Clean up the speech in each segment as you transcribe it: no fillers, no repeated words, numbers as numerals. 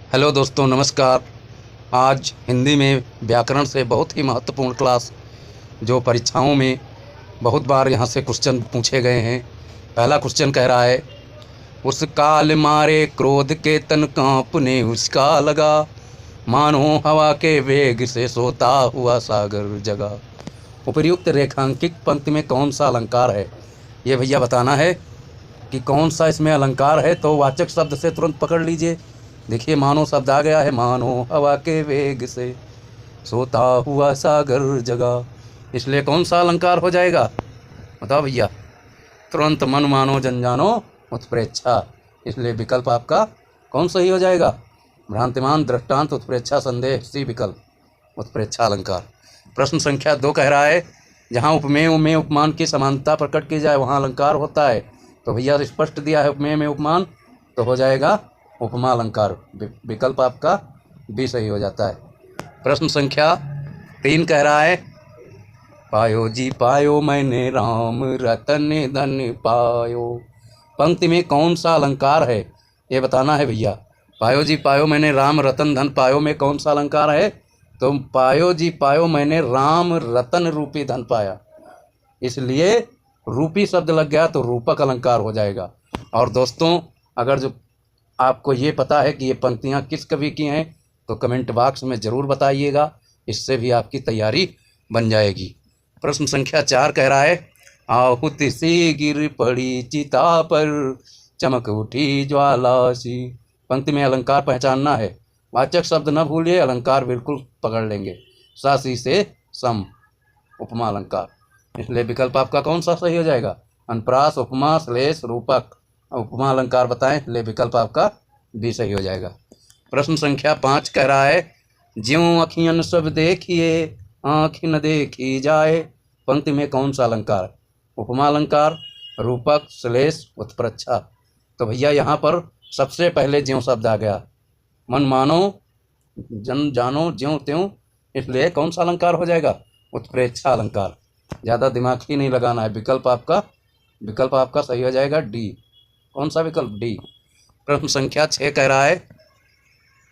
Hello दोस्तों, नमस्कार। आज हिंदी में व्याकरण से बहुत ही महत्वपूर्ण क्लास जो परीक्षाओं में बहुत बार यहाँ से क्वेश्चन पूछे गए हैं। पहला क्वेश्चन कह रहा है, उस काल मारे क्रोध के तन कांपने उसका लगा, मानो हवा के वेग से सोता हुआ सागर जगा। उपर्युक्त रेखांकित पंक्ति में कौन सा अलंकार है, ये भैया बताना है कि कौन सा इसमें अलंकार है। तो वाचक शब्द से तुरंत पकड़ लीजिए। देखिए, मानो शब्द आ गया है, मानो हवा के वेग से सोता हुआ सागर जगा। इसलिए कौन सा अलंकार हो जाएगा, बताओ भैया। तुरंत मन मानो जन जानो उत्प्रेक्षा। इसलिए विकल्प आपका कौन सही हो जाएगा, भ्रांतिमान दृष्टांत उत्प्रेक्षा संदेह सी विकल्प उत्प्रेक्षा अलंकार। प्रश्न संख्या 2 कह रहा है, जहाँ उपमेय में उपमान की समानता प्रकट की जाए वहाँ अलंकार होता है। तो भैया स्पष्ट दिया है उपमेय में उपमान, तो हो जाएगा उपमा अलंकार। विकल्प आपका भी सही हो जाता है। प्रश्न संख्या 3 कह रहा है, पायो जी पायो मैंने राम रतन धन पायो। पंक्ति में कौन सा अलंकार है, ये बताना है भैया। पायो जी पायो मैंने राम रतन धन पायो में कौन सा अलंकार है, तो पायो जी पायो मैंने राम रतन रूपी धन पाया। इसलिए रूपी शब्द लग गया तो रूपक अलंकार हो जाएगा। और दोस्तों, अगर जो आपको ये पता है कि ये पंक्तियाँ किस कवि की हैं तो कमेंट बॉक्स में ज़रूर बताइएगा, इससे भी आपकी तैयारी बन जाएगी। प्रश्न संख्या 4 कह रहा है, आहुति सी गिर पड़ी चिता पर चमक उठी ज्वाला सी। पंक्ति में अलंकार पहचानना है। वाचक शब्द न भूलिए, अलंकार बिल्कुल पकड़ लेंगे। सासी से सम उपमा अलंकार। इसलिए विकल्प आपका कौन सा सही हो जाएगा, अनप्रास उपमा श्लेष रूपक उपमा अलंकार बताएं। इसलिए विकल्प आपका भी सही हो जाएगा। प्रश्न संख्या 5 कह रहा है, ज्यों अखियन सब देखिए आँख न देखी जाए। पंक्ति में कौन सा अलंकार, उपमा अलंकार रूपक श्लेष उत्प्रेक्षा। तो भैया यहाँ पर सबसे पहले ज्यों शब्द आ गया, मन मानो जन जानो ज्यों त्यों। इसलिए कौन सा अलंकार हो जाएगा, उत्प्रेक्षा अलंकार। ज़्यादा दिमाग ही नहीं लगाना है। विकल्प आपका सही हो जाएगा डी। कौन सा विकल्प, डी। प्रश्न संख्या 6 कह रहा है,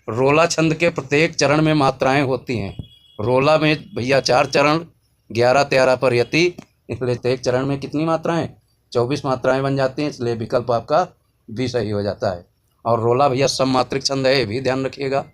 रोला छंद के प्रत्येक चरण में मात्राएं होती हैं। रोला में भैया 4 चरण, 11 13 पर यति। इसलिए प्रत्येक चरण में कितनी मात्राएं, 24 मात्राएं बन जाती हैं। इसलिए विकल्प आपका भी सही हो जाता है। और रोला भैया सममात्रिक छंद है, ये भी ध्यान रखिएगा।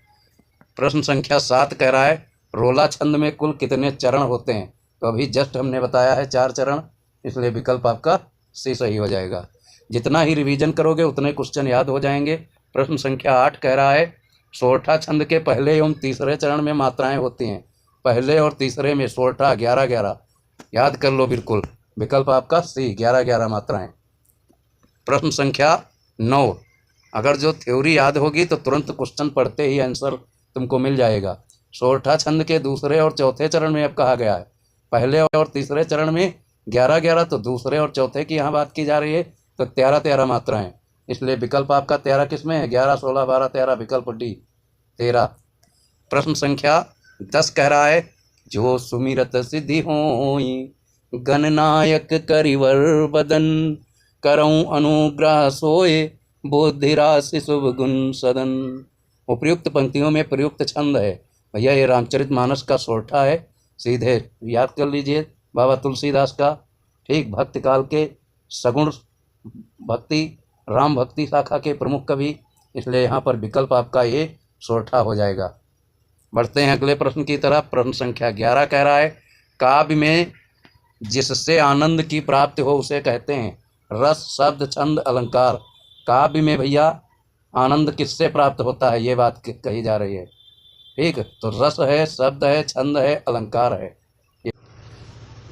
प्रश्न संख्या 7 कह रहा है, रोला छंद में कुल कितने चरण होते हैं। तो अभी जस्ट हमने बताया है 4 चरण। इसलिए विकल्प आपका सी सही हो जाएगा। जितना ही रिवीजन करोगे उतने क्वेश्चन याद हो जाएंगे। प्रश्न संख्या 8 कह रहा है, सोरठा छंद के पहले एवं तीसरे चरण में मात्राएं होती हैं। पहले और तीसरे में सोरठा 11 11 याद कर लो बिल्कुल। विकल्प आपका सी 11 11 मात्राएं। प्रश्न संख्या 9, अगर जो थ्योरी याद होगी तो तुरंत क्वेश्चन पढ़ते ही आंसर तुमको मिल जाएगा। सोरठा छंद के दूसरे और चौथे चरण में अब कहा गया है, पहले और तीसरे चरण में 11 11, तो दूसरे और चौथे की यहाँ बात की जा रही है, तो 13 13 मात्राएं। इसलिए विकल्प आपका 13 किस में है, 11 16 12 13, विकल्प डी 13। प्रश्न संख्या 10 कह रहा है, जो सुमिरत सिद्धि होई गणनायक करिवर बदन करऊं अनुग्रह सोए बुद्धि राशि शुभ गुण सदन। उपयुक्त पंक्तियों में प्रयुक्त छंद है भैया, ये रामचरितमानस का सोरठा है। सीधे याद कर लीजिए बाबा तुलसीदास का, ठीक, भक्ति काल के सगुण भक्ति राम भक्ति शाखा के प्रमुख कवि। इसलिए यहाँ पर विकल्प आपका ये सोरठा हो जाएगा। बढ़ते हैं अगले प्रश्न की तरफ। प्रश्न संख्या 11 कह रहा है, काव्य में जिससे आनंद की प्राप्ति हो उसे कहते हैं रस शब्द छंद अलंकार। काव्य में भैया आनंद किससे प्राप्त होता है, ये बात कही जा रही है। ठीक, तो रस है, शब्द है, छंद है, अलंकार है।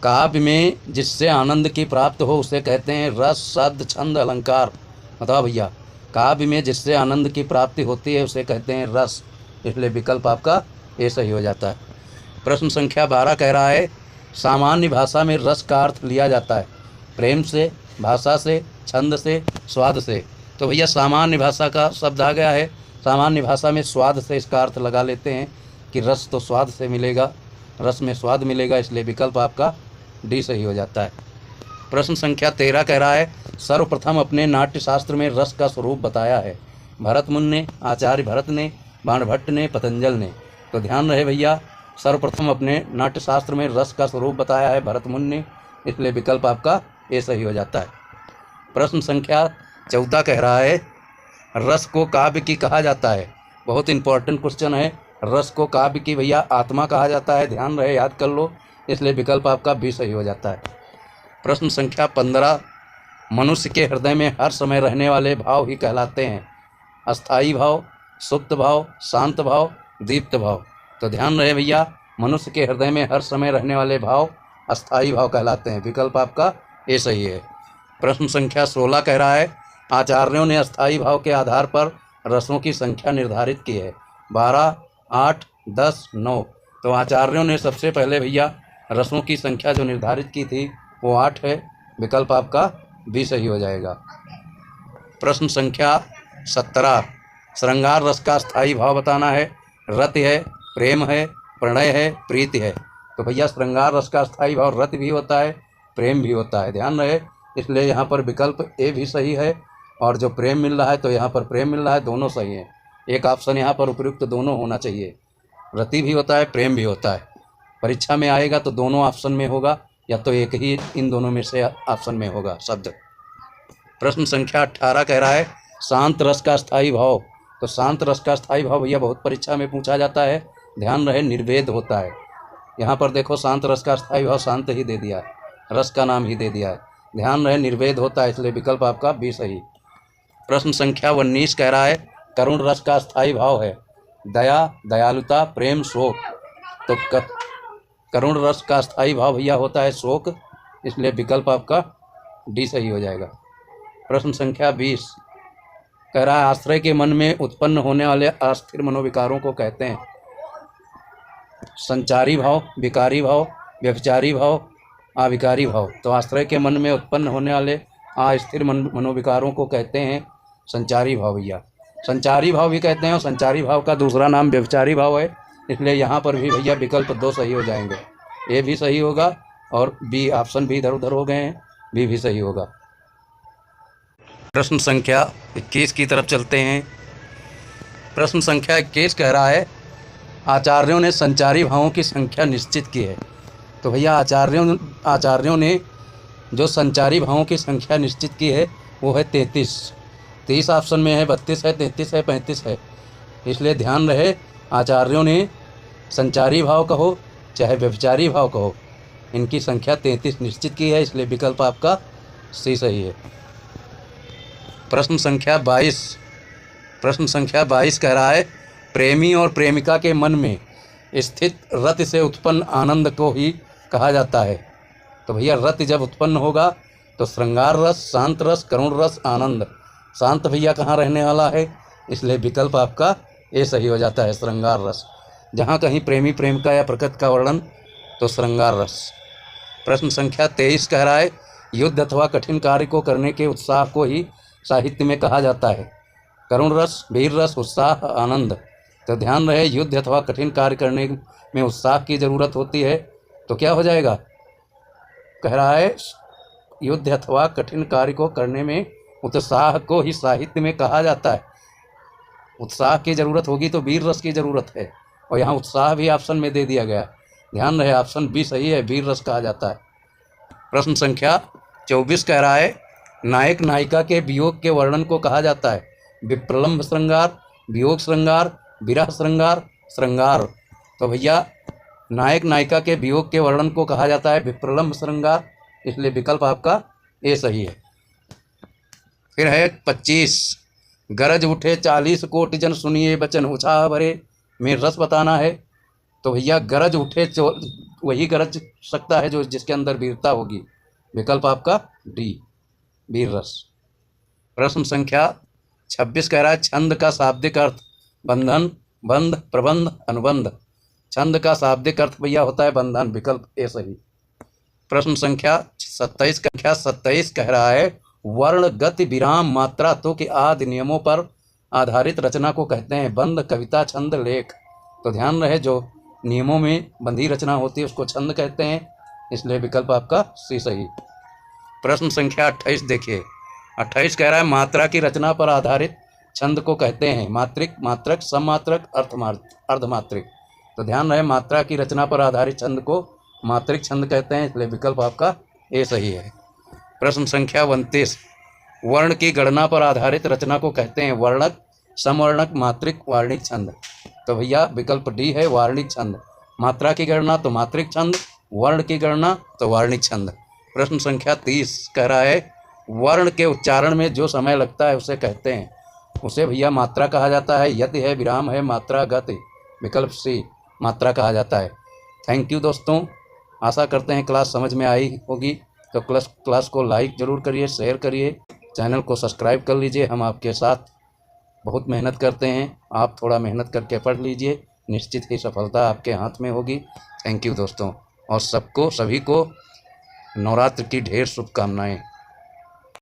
काव्य में जिससे आनंद की प्राप्त हो उसे कहते हैं रस शब्द छंद अलंकार। बताओ भैया, काव्य में जिससे आनंद की प्राप्ति होती है उसे कहते हैं रस। इसलिए विकल्प आपका ये सही हो जाता है। प्रश्न संख्या 12 कह रहा है, सामान्य भाषा में रस का अर्थ लिया जाता है प्रेम से, भाषा से, छंद से, स्वाद से। तो भैया सामान्य भाषा का शब्द आ गया है, सामान्य भाषा में स्वाद से इसका अर्थ लगा लेते हैं कि रस तो स्वाद से मिलेगा, रस में स्वाद मिलेगा। इसलिए विकल्प आपका डी सही हो जाता है। प्रश्न संख्या 13 कह रहा है, सर्वप्रथम अपने नाट्य शास्त्र में रस का स्वरूप बताया है भरत मुनि ने, आचार्य भरत ने, बाणभट्ट ने, पतंजल ने। तो ध्यान रहे भैया, सर्वप्रथम अपने नाट्यशास्त्र में रस का स्वरूप बताया है भरत मुनि ने, इसलिए विकल्प आपका ये सही हो जाता है। प्रश्न संख्या 14 कह रहा है रस को काव्य की कहा जाता है। बहुत इंपॉर्टेंट क्वेश्चन है। रस को काव्य की भैया आत्मा कहा जाता है, ध्यान रहे, याद कर लो, इसलिए विकल्प आपका भी सही हो जाता है। प्रश्न संख्या 15 मनुष्य के हृदय में हर समय रहने वाले भाव ही कहलाते हैं। अस्थाई भाव, सुप्त भाव, शांत भाव, दीप्त भाव। तो ध्यान रहे भैया, मनुष्य के हृदय में हर समय रहने वाले भाव अस्थाई भाव कहलाते हैं, विकल्प आपका ये सही है। प्रश्न संख्या 16 कह रहा है आचार्यों ने अस्थाई भाव के आधार पर रसों की संख्या निर्धारित की है। 12, 8, 10, 9। तो आचार्यों ने सबसे पहले भैया रसों की संख्या जो निर्धारित की थी वो 8 है, विकल्प आपका भी सही हो जाएगा। प्रश्न संख्या 17 श्रृंगार रस का स्थायी भाव बताना है। रति है, प्रेम है, प्रणय है, प्रीति है। तो भैया श्रृंगार रस का स्थायी भाव रति भी होता है, प्रेम भी होता है, ध्यान रहे, इसलिए यहाँ पर विकल्प ए भी सही है। और जो प्रेम मिल रहा है तो यहाँ पर प्रेम मिल रहा है, दोनों सही हैं। एक ऑप्शन यहाँ पर उपयुक्त दोनों होना चाहिए, रति भी होता है, प्रेम भी होता है। परीक्षा में आएगा तो दोनों ऑप्शन में होगा, या तो एक ही इन दोनों में से ऑप्शन में होगा शब्द। प्रश्न संख्या 18 कह रहा है शांत रस का स्थायी भाव। तो शांत रस का स्थायी भाव भैया बहुत परीक्षा में पूछा जाता है, ध्यान रहे, निर्वेद होता है। यहाँ पर देखो शांत रस का स्थायी भाव शांत ही दे दिया है, रस का नाम ही दे दिया है, ध्यान रहे, निर्वेद होता है, इसलिए विकल्प आपका भी सही। प्रश्न संख्या 19 कह रहा है करुण रस का स्थायी भाव है। दया, दयालुता, प्रेम, शोक। तो करुण रस का स्थायी भाव भैया होता है शोक, इसलिए विकल्प आपका डी सही हो जाएगा। प्रश्न संख्या 20 कह रहा है आश्रय के मन में उत्पन्न होने वाले अस्थिर मनोविकारों को कहते हैं संचारी भाव, विकारी भाव, व्यभिचारी भाव, अविकारी भाव। तो आश्रय के मन में उत्पन्न होने वाले अस्थिर मनोविकारों को कहते हैं संचारी भाव भैया। संचारी भाव भी कहते हैं, और संचारी भाव का दूसरा नाम व्यभिचारी भाव है, इसलिए यहाँ पर भी भैया विकल्प 2 सही हो जाएंगे। ए भी सही होगा और बी ऑप्शन भी इधर उधर हो गए हैं, बी भी सही होगा। प्रश्न संख्या 21 की तरफ चलते हैं। प्रश्न संख्या 21 कह रहा है आचार्यों ने संचारी भावों की संख्या निश्चित की है। तो भैया आचार्यों ने जो संचारी भावों की संख्या निश्चित की है वो है 33। 30 ऑप्शन में है, 32 है, 33 है, 35 है, इसलिए ध्यान रहे आचार्यों ने संचारी भाव कहो चाहे व्यभिचारी भाव कहो, इनकी संख्या 33 निश्चित की है, इसलिए विकल्प आपका सी सही है। प्रश्न संख्या 22 कह रहा है प्रेमी और प्रेमिका के मन में स्थित रति से उत्पन्न आनंद को ही कहा जाता है। तो भैया रति जब उत्पन्न होगा तो श्रृंगार रस, शांत रस, करुण रस, आनंद। शांत भैया कहाँ रहने वाला है, इसलिए विकल्प आपका ये सही हो जाता है, श्रृंगार रस। जहाँ कहीं प्रेमी प्रेमिका या प्रकृति का वर्णन तो श्रृंगार रस। प्रश्न संख्या 23 कह रहा है युद्ध अथवा कठिन कार्य को करने के उत्साह को ही साहित्य में कहा जाता है। करुण रस, वीर रस, उत्साह, आनंद। तो ध्यान रहे युद्ध अथवा कठिन कार्य करने में उत्साह की ज़रूरत होती है, तो क्या हो जाएगा, कह रहा है युद्ध अथवा कठिन कार्य को करने में उत्साह को ही साहित्य में कहा जाता है। उत्साह की ज़रूरत होगी तो वीर रस की ज़रूरत है, और यहाँ उत्साह भी ऑप्शन में दे दिया गया। ध्यान रहे ऑप्शन बी सही है, वीर रस कहा जाता है। प्रश्न संख्या 24 कह रहा है नायक नायिका के वियोग के वर्णन को कहा जाता है विप्रलंभ श्रृंगार, वियोग श्रृंगार, विरह श्रृंगार, श्रृंगार। तो भैया नायक नायिका के वियोग के वर्णन को कहा जाता है विप्रलंभ श्रृंगार, इसलिए विकल्प आपका ए सही है। फिर है 25 गरज उठे 40 कोटि जन सुनिए बचन उत्साह भरे में रस बताना है। तो भैया गरज उठे वही गरज सकता है जो जिसके अंदर वीरता होगी, विकल्प आपका डी, वीर रस। प्रश्न संख्या 26 कह रहा है छंद का शाब्दिक अर्थ बंधन, बंध, प्रबंध, अनुबंध। छंद का शाब्दिक अर्थ भैया होता है बंधन, विकल्प ए सही। प्रश्न संख्या 27 कह रहा है वर्ण, गति, विराम, मात्रा तो के आदि नियमों पर आधारित रचना को कहते हैं बंध, कविता, छंद, लेख। तो ध्यान रहे जो नियमों में बंधी रचना होती है उसको छंद कहते हैं, इसलिए विकल्प आपका सी सही। प्रश्न संख्या 28 देखिए, 28 कह रहा है मात्रा की रचना पर आधारित छंद को कहते हैं? मात्रिक, मात्रक, सममात्रक, अर्धमात्रिक। तो ध्यान रहे, मात्रा की रचना पर आधारित छंद को मात्रिक छंद कहते हैं, इसलिए विकल्प आपका ए सही है। प्रश्न संख्या 29, वर्ण की गणना पर आधारित रचना को कहते हैं? वर्णक, समवर्णक, मात्रिक, वार्णिक छंद। तो भैया विकल्प डी है वार्णिक छंद। मात्रा की गणना तो मात्रिक छंद, वर्ण की गणना तो वार्णिक छंद। प्रश्न संख्या 30 कह रहा है वर्ण के उच्चारण में जो समय लगता है उसे कहते हैं? उसे भैया मात्रा कहा जाता है, यति है, विराम है, मात्रा, गति। विकल्प सी मात्रा कहा जाता है। थैंक यू दोस्तों, आशा करते हैं क्लास समझ में आई होगी। तो क्लास को लाइक ज़रूर करिए, शेयर करिए, चैनल को सब्सक्राइब कर लीजिए। हम आपके साथ बहुत मेहनत करते हैं, आप थोड़ा मेहनत करके पढ़ लीजिए, निश्चित ही सफलता आपके हाथ में होगी। थैंक यू दोस्तों, और सभी को नवरात्र की ढेर शुभकामनाएं।